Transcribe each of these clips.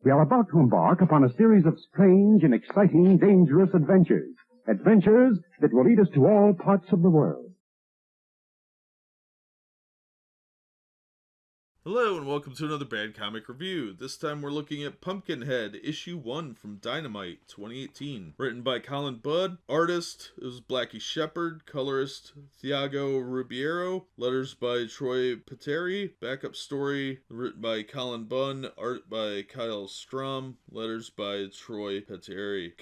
We are about to embark upon a series of strange and exciting, dangerous adventures. Adventures that will lead us to all parts of the world. Hello and welcome to another Bad Comic Review. This time we're looking at Pumpkinhead, issue 1 from Dynamite, 2018. Written by Colin Budd, artist is Blackie Shepard, colorist Thiago Rubiero, letters by Troy Peteri, backup story written by Colin Bunn, art by Kyle Strom, letters by Troy Peteri.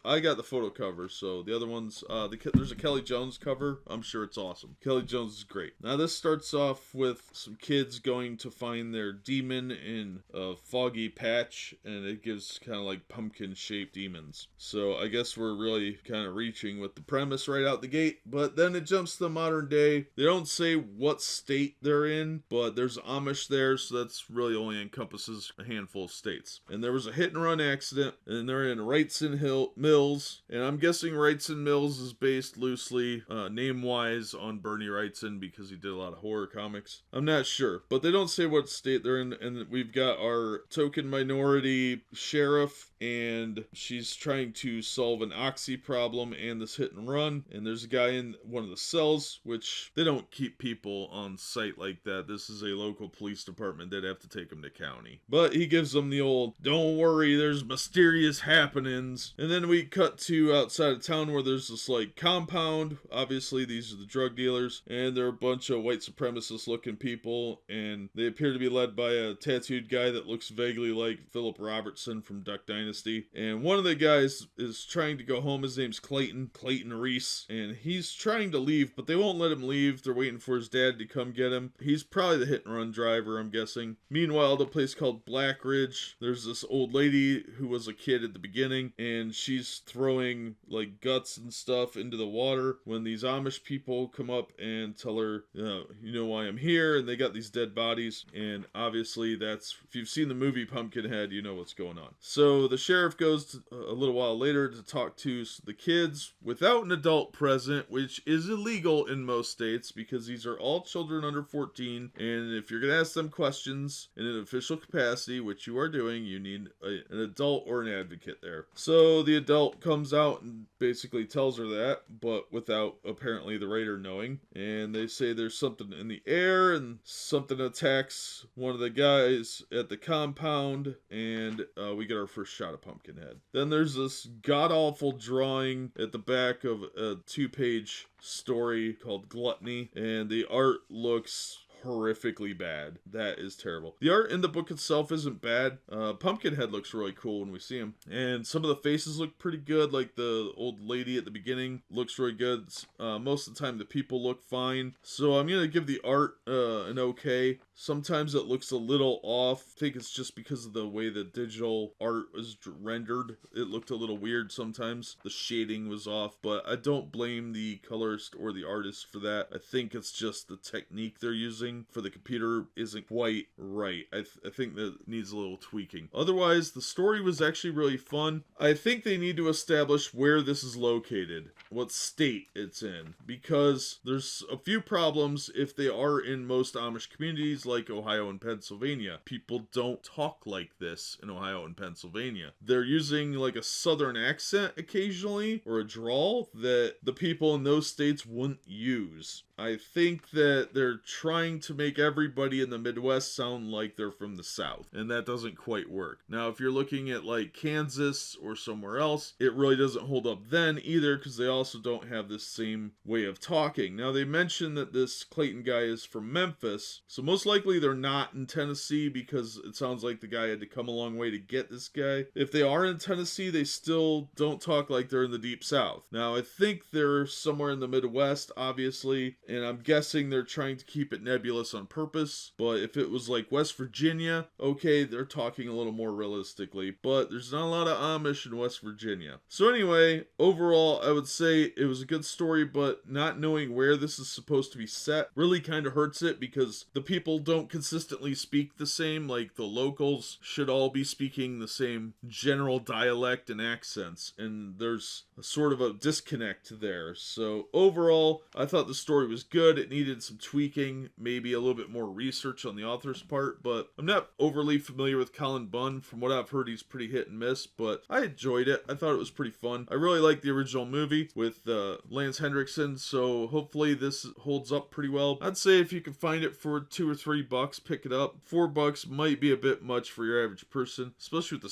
I got the photo cover, so the other ones, there's a Kelly Jones cover. I'm sure it's awesome. Kelly Jones is great. Now this starts off with some kids going to find their demon in a foggy patch, and it gives kind of like pumpkin shaped demons. So I guess we're really kind of reaching with the premise right out the gate, but then it jumps to the modern day. They don't say what state they're in, but there's Amish there, so that's really only encompasses a handful of states. And there was a hit and run accident, and they're in Wrightson Mills, and I'm guessing Wrightson Mills is based loosely name wise on Bernie Wrightson because he did a lot of horror comics. I'm not sure, but they don't say what state they're in, and we've got our token minority sheriff, and she's trying to solve an oxy problem and this hit and run, and there's a guy in one of the cells, which they don't keep people on site like that. This is a local police department. They'd have to take them to county. But he gives them the old, don't worry, there's mysterious happenings. And then we cut to outside of town where there's this like compound. Obviously these are the drug dealers, and they're a bunch of white supremacist looking people, and they appear to be led by a tattooed guy that looks vaguely like Philip Robertson from Duck Dynasty. And one of the guys is trying to go home. His name's Clayton Reese, and he's trying to leave, but they won't let him leave. They're waiting for his dad to come get him. He's probably the hit and run driver, I'm guessing. Meanwhile, the place called Black Ridge, there's this old lady who was a kid at the beginning, and she's throwing like guts and stuff into the water when these Amish people come up and tell her, you know why I'm here, and they got these dead bodies. And obviously that's, if you've seen the movie Pumpkinhead, you know what's going on. So the sheriff goes a little while later to talk to the kids without an adult present, which is illegal in most states because these are all children under 14, and if you're going to ask them questions in an official capacity, which you are doing, you need an adult or an advocate there. So the adult comes out and basically tells her that, but without apparently the writer knowing, and they say there's something in the air and something attacks one of the guys at the compound, and we get our first shot of Pumpkinhead. Then there's this god-awful drawing at the back of a 2-page story called Gluttony, and the art looks horrifically bad. That is terrible. The art in the book itself isn't bad. Pumpkinhead looks really cool when we see him, and some of the faces look pretty good. Like the old lady at the beginning looks really good. Most of the time the people look fine, so I'm gonna give the art an okay. Sometimes it looks a little off. I think it's just because of the way the digital art is rendered. It looked a little weird sometimes. The shading was off, but I don't blame the colorist or the artist for that. I think it's just the technique they're using for the computer isn't quite right. I think that needs a little tweaking. Otherwise, the story was actually really fun. I think they need to establish where this is located, what state it's in, because there's a few problems if they are in most Amish communities like Ohio and Pennsylvania. People don't talk like this in Ohio and Pennsylvania. They're using like a southern accent occasionally, or a drawl that the people in those states wouldn't use. I think that they're trying to make everybody in the Midwest sound like they're from the South, and that doesn't quite work. Now, if you're looking at like Kansas or somewhere else, it really doesn't hold up then either, because they also don't have this same way of talking. Now, they mentioned that this Clayton guy is from Memphis, so most likely they're not in Tennessee, because it sounds like the guy had to come a long way to get this guy. If they are in Tennessee, they still don't talk like they're in the Deep South. Now, I think they're somewhere in the Midwest, obviously, and I'm guessing they're trying to keep it nebulous on purpose. But if it was like West Virginia, okay, they're talking a little more realistically, but there's not a lot of Amish in West Virginia. So anyway, overall, I would say it was a good story, but not knowing where this is supposed to be set really kind of hurts it, because the people don't consistently speak the same. Like the locals should all be speaking the same general dialect and accents, and there's a sort of a disconnect there. So overall, I thought the story was was good. It needed some tweaking, maybe a little bit more research on the author's part, but I'm not overly familiar with Colin Bunn. From what I've heard, he's pretty hit and miss, but I enjoyed it. I thought it was pretty fun. I really liked the original movie with Lance Henriksen, so hopefully this holds up pretty well. I'd say if you can find it for $2 or $3, pick it up. $4 might be a bit much for your average person, especially with the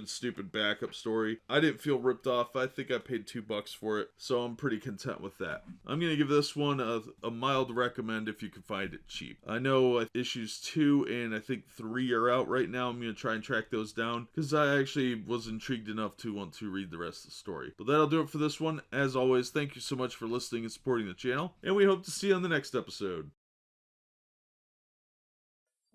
stupid backup story. I didn't feel ripped off. I think I paid $2 for it, so I'm pretty content with that. I'm going to give this one a mild recommend if you can find it cheap. I know issues 2 and I think 3 are out right now. I'm going to try and track those down because I actually was intrigued enough to want to read the rest of the story. But that'll do it for this one. As always, thank you so much for listening and supporting the channel, and we hope to see you on the next episode.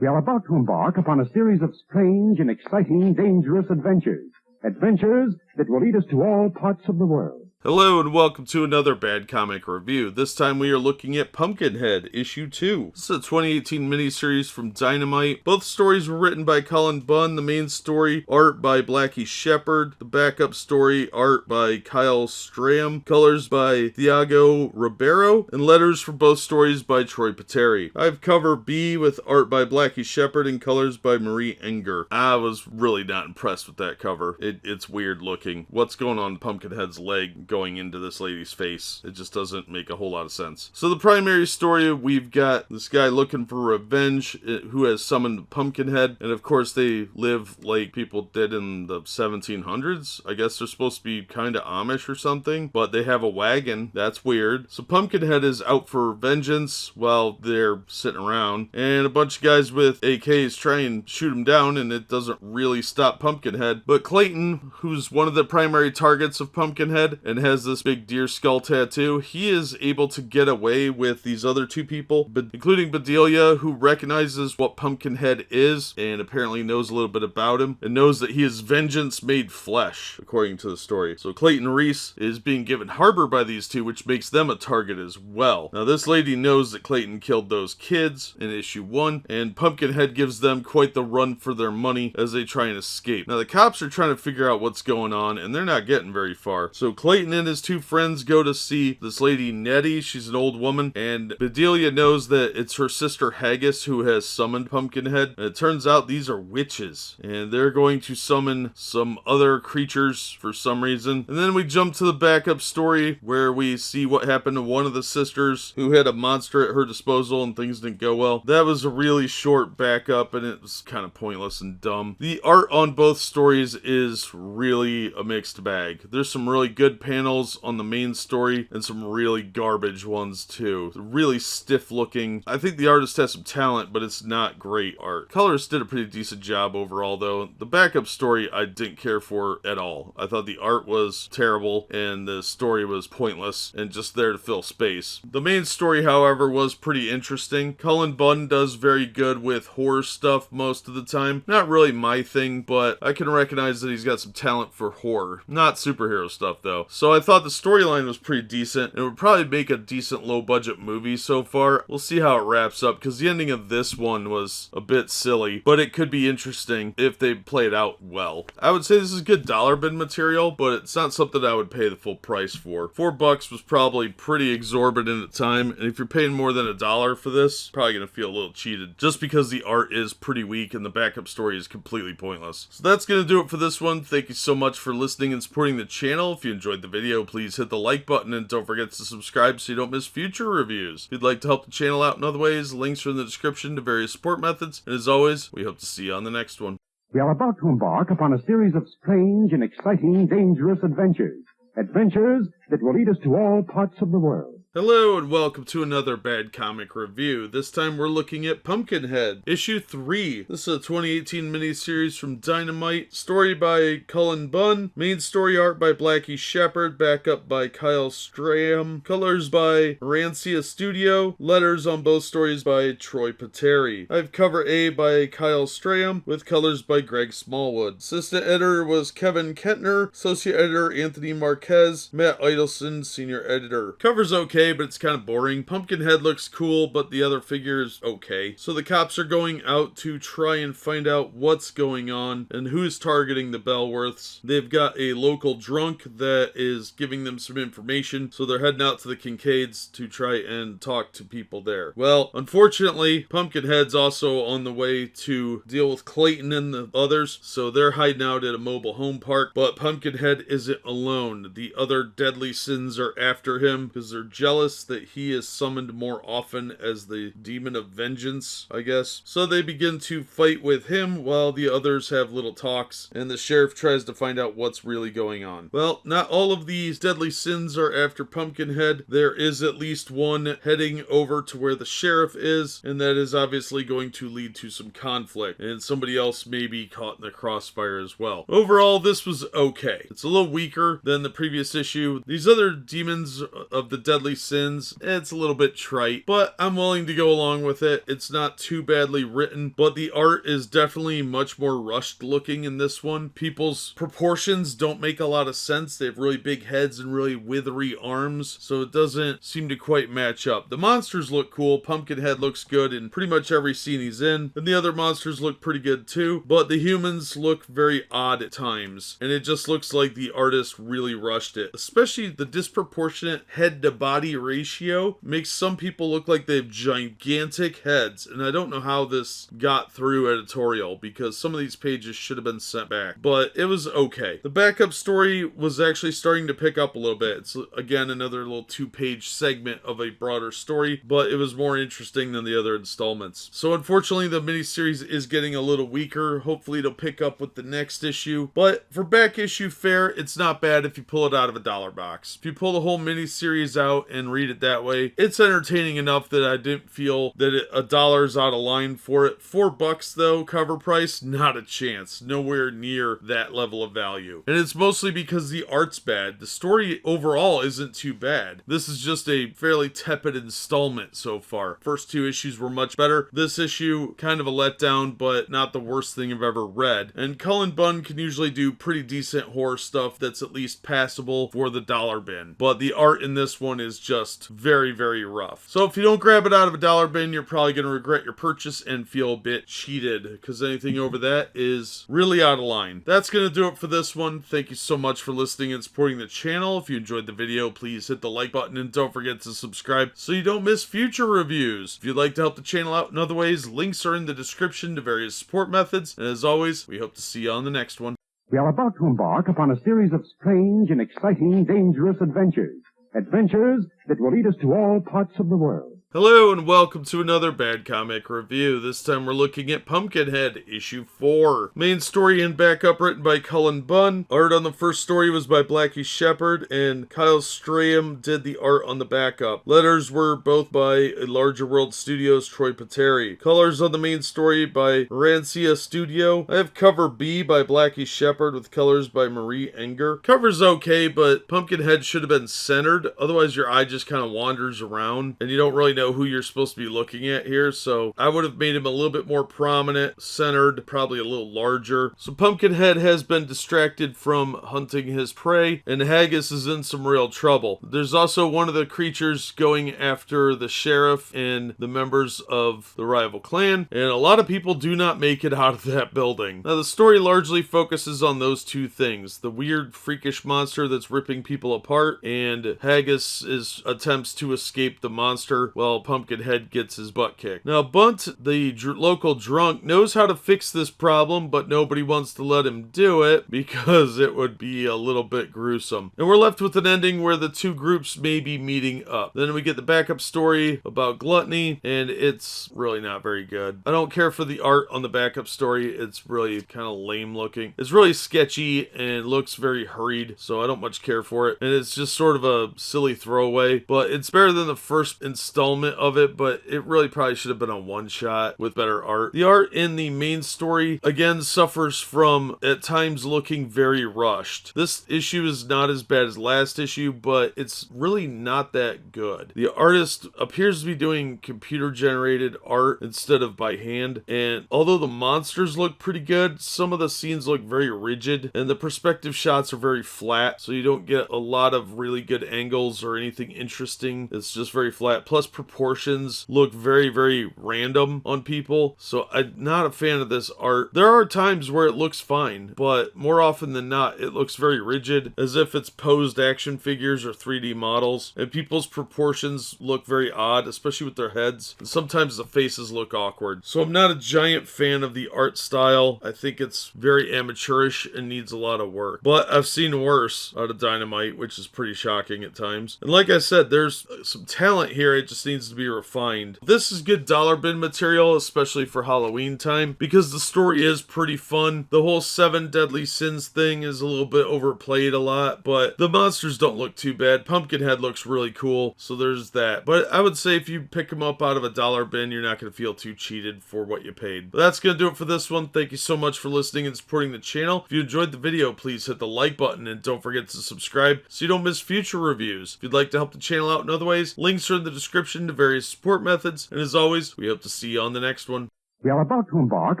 We are about to embark upon a series of strange and exciting, dangerous adventures. Adventures that will lead us to all parts of the world. Hello and welcome to another Bad Comic Review. This time we are looking at Pumpkinhead, issue 2. This is a 2018 miniseries from Dynamite. Both stories were written by Colin Bunn. The main story, art by Blackie Shepard. The backup story, art by Kyle Strahm. Colors by Thiago Ribeiro. And letters for both stories by Troy Pateri. I have cover B with art by Blackie Shepard and colors by Marie Enger. I was really not impressed with that cover. It's weird looking. What's going on Pumpkinhead's leg going into this lady's face? It just doesn't make a whole lot of sense. So the primary story, we've got this guy looking for revenge who has summoned Pumpkinhead, and of course they live like people did in the 1700s. I guess they're supposed to be kind of Amish or something, but they have a wagon. That's weird. So Pumpkinhead is out for vengeance while they're sitting around, and a bunch of guys with AKs try and shoot him down, and it doesn't really stop Pumpkinhead. But Clayton, who's one of the primary targets of Pumpkinhead and has this big deer skull tattoo, he is able to get away with these other two people, including Bedelia, who recognizes what Pumpkinhead is and apparently knows a little bit about him and knows that he is vengeance made flesh, according to the story. So Clayton Reese is being given harbor by these two, which makes them a target as well. Now this lady knows that Clayton killed those kids in issue 1, and Pumpkinhead gives them quite the run for their money as they try and escape. Now the cops are trying to figure out what's going on, and they're not getting very far. So Clayton and his two friends go to see this lady Nettie. She's an old woman, and Bedelia knows that it's her sister Haggis who has summoned Pumpkinhead, and it turns out these are witches, and they're going to summon some other creatures for some reason. And then we jump to the backup story where we see what happened to one of the sisters who had a monster at her disposal and things didn't go well. That was a really short backup and it was kind of pointless and dumb. The art on both stories is really a mixed bag. There's some really good panels on the main story and some really garbage ones too. Really stiff looking. I think the artist has some talent, but it's not great art. Colorist did a pretty decent job overall though. The backup story I didn't care for at all. I thought the art was terrible and the story was pointless and just there to fill space. The main story, however, was pretty interesting. Colin Bunn does very good with horror stuff most of the time. Not really my thing, but I can recognize that he's got some talent for horror. Not superhero stuff though. So I thought the storyline was pretty decent, and it would probably make a decent low-budget movie so far. We'll see how it wraps up, because the ending of this one was a bit silly, but it could be interesting if they play it out well. I would say this is good dollar bin material, but it's not something I would pay the full price for. $4 was probably pretty exorbitant at the time, and if you're paying more than $1 for this, probably gonna feel a little cheated, just because the art is pretty weak and the backup story is completely pointless. So that's gonna do it for this one. Thank you so much for listening and supporting the channel. If you enjoyed the video, please hit the like button and don't forget to subscribe so you don't miss future reviews. If you'd like to help the channel out in other ways, links are in the description to various support methods, and as always, we hope to see you on the next one. We are about to embark upon a series of strange and exciting, dangerous adventures. Adventures that will lead us to all parts of the world. Hello and welcome to another Bad Comic Review. This time we're looking at Pumpkinhead, issue 3. This is a 2018 miniseries from Dynamite. Story by Cullen Bunn. Main story art by Blackie Shepard. Backup by Kyle Strahm. Colors by Rancia Studio. Letters on both stories by Troy Pateri. I have cover A by Kyle Strahm with colors by Greg Smallwood. Assistant editor was Kevin Kentner. Associate editor Anthony Marquez. Matt Idelson, senior editor. Cover's okay. okay, but it's kind of boring. Pumpkinhead looks cool, but the other figure is okay. So the cops are going out to try and find out what's going on and who's targeting the Bellworths. They've got a local drunk that is giving them some information, so they're heading out to the Kincaids to try and talk to people there. Well, unfortunately, Pumpkinhead's also on the way to deal with Clayton and the others, so they're hiding out at a mobile home park, but Pumpkinhead isn't alone. The other deadly sins are after him because they're jealous that he is summoned more often as the demon of vengeance, I guess. So they begin to fight with him while the others have little talks, and the sheriff tries to find out what's really going on. Well, not all of these deadly sins are after Pumpkinhead. There is at least one heading over to where the sheriff is, and that is obviously going to lead to some conflict, and somebody else may be caught in the crossfire as well. Overall, this was okay. It's a little weaker than the previous issue. These other demons of the deadly sins, it's a little bit trite, but I'm willing to go along with it. It's not too badly written, but the art is definitely much more rushed looking in this one. People's proportions don't make a lot of sense. They have really big heads and really withery arms, so it doesn't seem to quite match up. The monsters look cool. Pumpkinhead looks good in pretty much every scene he's in, and the other monsters look pretty good too, but the humans look very odd at times, and it just looks like the artist really rushed it. Especially the disproportionate head to body ratio makes some people look like they have gigantic heads, and I don't know how this got through editorial because some of these pages should have been sent back, but it was okay. The backup story was actually starting to pick up a little bit. It's again another little 2-page segment of a broader story, but it was more interesting than the other installments. So unfortunately the miniseries is getting a little weaker. Hopefully it'll pick up with the next issue, but for back issue fare, it's not bad if you pull it out of a dollar box. If you pull the whole miniseries out and read it that way, it's entertaining enough that I didn't feel that $1's out of line for it. $4 though, cover price, not a chance. Nowhere near that level of value. And it's mostly because the art's bad. The story overall isn't too bad. This is just a fairly tepid installment so far. First 2 issues were much better. This issue, kind of a letdown, but not the worst thing I've ever read. And Cullen Bunn can usually do pretty decent horror stuff that's at least passable for the dollar bin. But the art in this one is just very, very rough. So if you don't grab it out of a dollar bin, you're probably going to regret your purchase and feel a bit cheated, because anything over that is really out of line. That's going to do it for this one. Thank you so much for listening and supporting the channel. If you enjoyed the video, please hit the like button and don't forget to subscribe so you don't miss future reviews. If you'd like to help the channel out in other ways, links are in the description to various support methods. And as always, we hope to see you on the next one. We are about to embark upon a series of strange and exciting, dangerous adventures. Adventures that will lead us to all parts of the world. Hello and welcome to another Bad Comic Review. This time we're looking at Pumpkinhead, issue 4. Main story and backup written by Cullen Bunn. Art on the first story was by Blackie Shepard, and Kyle Strahm did the art on the backup. Letters were both by Larger World Studios' Troy Pateri. Colors on the main story by Rancia Studio. I have cover B by Blackie Shepard with colors by Marie Enger. Cover's okay, but Pumpkinhead should have been centered, otherwise your eye just kind of wanders around, and you don't really know who you're supposed to be looking at here, so I would have made him a little bit more prominent, centered, probably a little larger. So Pumpkinhead has been distracted from hunting his prey, and Haggis is in some real trouble. There's also one of the creatures going after the sheriff and the members of the rival clan, and a lot of people do not make it out of that building. Now the story largely focuses on those 2 things, the weird freakish monster that's ripping people apart, and Haggis' attempts to escape the monster while Pumpkinhead gets his butt kicked. Now Bunt, the local drunk, knows how to fix this problem, but nobody wants to let him do it because it would be a little bit gruesome. And we're left with an ending where the 2 groups may be meeting up. Then we get the backup story about gluttony, and it's really not very good. I don't care for the art on the backup story. It's really kind of lame looking. It's really sketchy and looks very hurried, so I don't much care for it. And it's just sort of a silly throwaway, but it's better than the first installment element of it, but it really probably should have been a one-shot with better art. The art in the main story, again, suffers from, at times, looking very rushed. This issue is not as bad as last issue, but it's really not that good. The artist appears to be doing computer-generated art instead of by hand, and although the monsters look pretty good, some of the scenes look very rigid, and the perspective shots are very flat, so you don't get a lot of really good angles or anything interesting. It's just very flat. Plus, proportions look very, very random on people, so I'm not a fan of this art. There are times where it looks fine, but more often than not, it looks very rigid, as if it's posed action figures or 3D models, and people's proportions look very odd, especially with their heads, and sometimes the faces look awkward. So I'm not a giant fan of the art style. I think it's very amateurish and needs a lot of work. But I've seen worse out of Dynamite, which is pretty shocking at times. And like I said, there's some talent here, it just needs to be refined. This is good dollar bin material, especially for Halloween time, because the story is pretty fun. The whole 7 deadly sins thing is a little bit overplayed a lot, but the monsters don't look too bad. Pumpkinhead looks really cool, so there's that. But I would say if you pick them up out of a dollar bin, you're not going to feel too cheated for what you paid. But that's going to do it for this one. Thank you so much for listening and supporting the channel. If you enjoyed the video, please hit the like button and don't forget to subscribe so you don't miss future reviews. If you'd like to help the channel out in other ways, links are in the description to various support methods. And as always, we hope to see you on the next one. We are about to embark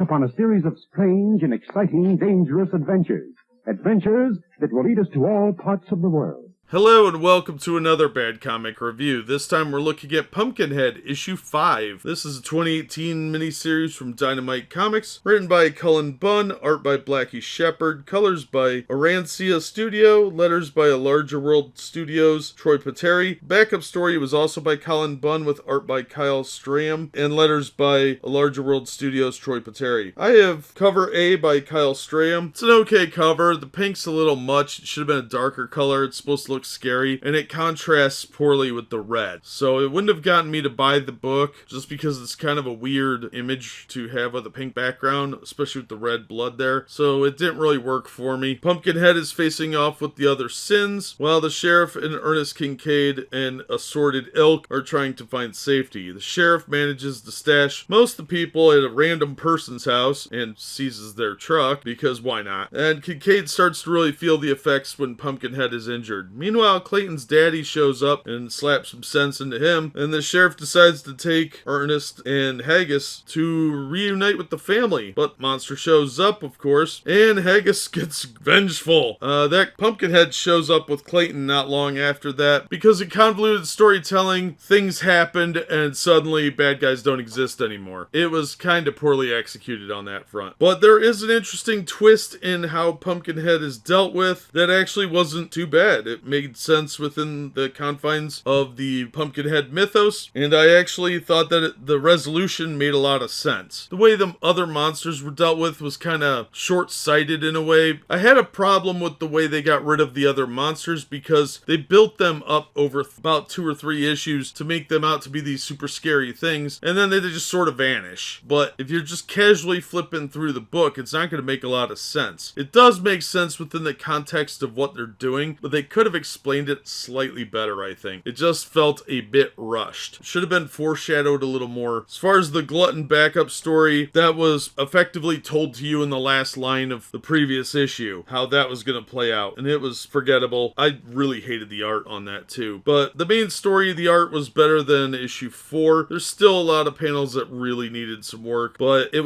upon a series of strange and exciting, dangerous adventures. Adventures that will lead us to all parts of the world. Hello and welcome to another Bad Comic Review. This time we're looking at Pumpkinhead, issue 5. This is a 2018 miniseries from Dynamite Comics, written by Cullen Bunn, art by Blackie Shepard, colors by Arancia Studio, letters by A Larger World Studios, Troy Pateri. Backup story was also by Cullen Bunn with art by Kyle Strahm, and letters by A Larger World Studios, Troy Pateri. I have cover A by Kyle Strahm. It's an okay cover. The pink's a little much. It should have been a darker color. It's supposed to look scary, and it contrasts poorly with the red, so it wouldn't have gotten me to buy the book just because it's kind of a weird image to have with a pink background, especially with the red blood there, so it didn't really work for me. Pumpkinhead is facing off with the other sins while the sheriff and Ernest Kincaid and assorted ilk are trying to find safety. The sheriff manages to stash most of the people at a random person's house and seizes their truck, because why not? And Kincaid starts to really feel the effects when Pumpkinhead is injured. Meanwhile, Clayton's daddy shows up and slaps some sense into him, and the sheriff decides to take Ernest and Haggis to reunite with the family. But Monster shows up, of course, and Haggis gets vengeful. That Pumpkinhead shows up with Clayton not long after that. Because in convoluted storytelling, things happened and suddenly bad guys don't exist anymore. It was kind of poorly executed on that front. But there is an interesting twist in how Pumpkinhead is dealt with that actually wasn't too bad. It made sense within the confines of the Pumpkinhead mythos, and I actually thought that the resolution made a lot of sense. The way the other monsters were dealt with was kind of short-sighted in a way. I had a problem with the way they got rid of the other monsters because they built them up over about 2 or 3 issues to make them out to be these super scary things, and then they just sort of vanish. But if you're just casually flipping through the book, it's not going to make a lot of sense. It does make sense within the context of what they're doing, but they could have explained it slightly better, I think. It just felt a bit rushed. Should have been foreshadowed a little more. As far as the Glutton backup story, that was effectively told to you in the last line of the previous issue, how that was going to play out, and it was forgettable. I really hated the art on that too. But the main story, the art was better than issue 4. There's still a lot of panels that really needed some work, but it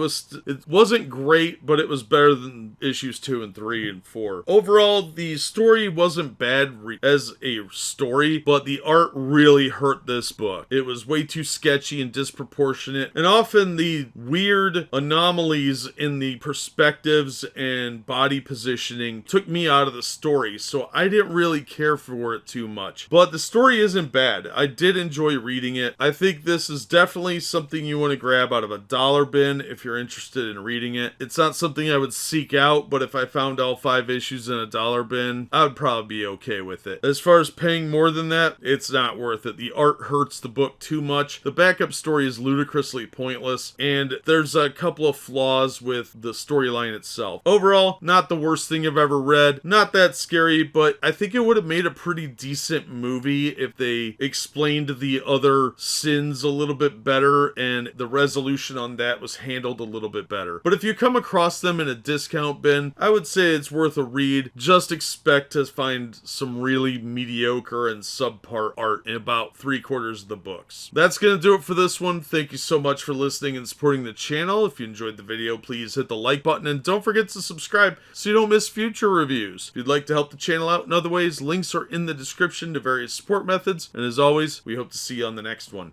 wasn't great, but it was better than issues 2 and 3 and 4. Overall, the story wasn't bad as a story, but the art really hurt this book. It was way too sketchy and disproportionate, and often the weird anomalies in the perspectives and body positioning took me out of the story, so I didn't really care for it too much. But the story isn't bad. I did enjoy reading it. I think this is definitely something you want to grab out of a dollar bin if you're interested in reading it. It's not something I would seek out, but if I found all 5 issues in a dollar bin, I would probably be okay with with it. As far as paying more than that, it's not worth it. The art hurts the book too much. The backup story is ludicrously pointless, and there's a couple of flaws with the storyline itself. Overall, not the worst thing I've ever read. Not that scary, but I think it would have made a pretty decent movie if they explained the other sins a little bit better and the resolution on that was handled a little bit better. But if you come across them in a discount bin, I would say it's worth a read. Just expect to find some really mediocre and subpar art in about 3/4 of the books. That's gonna do it for this one. Thank you so much for listening and supporting the channel. If you enjoyed the video, please hit the like button and don't forget to subscribe so you don't miss future reviews. If you'd like to help the channel out in other ways, links are in the description to various support methods. And as always, we hope to see you on the next one.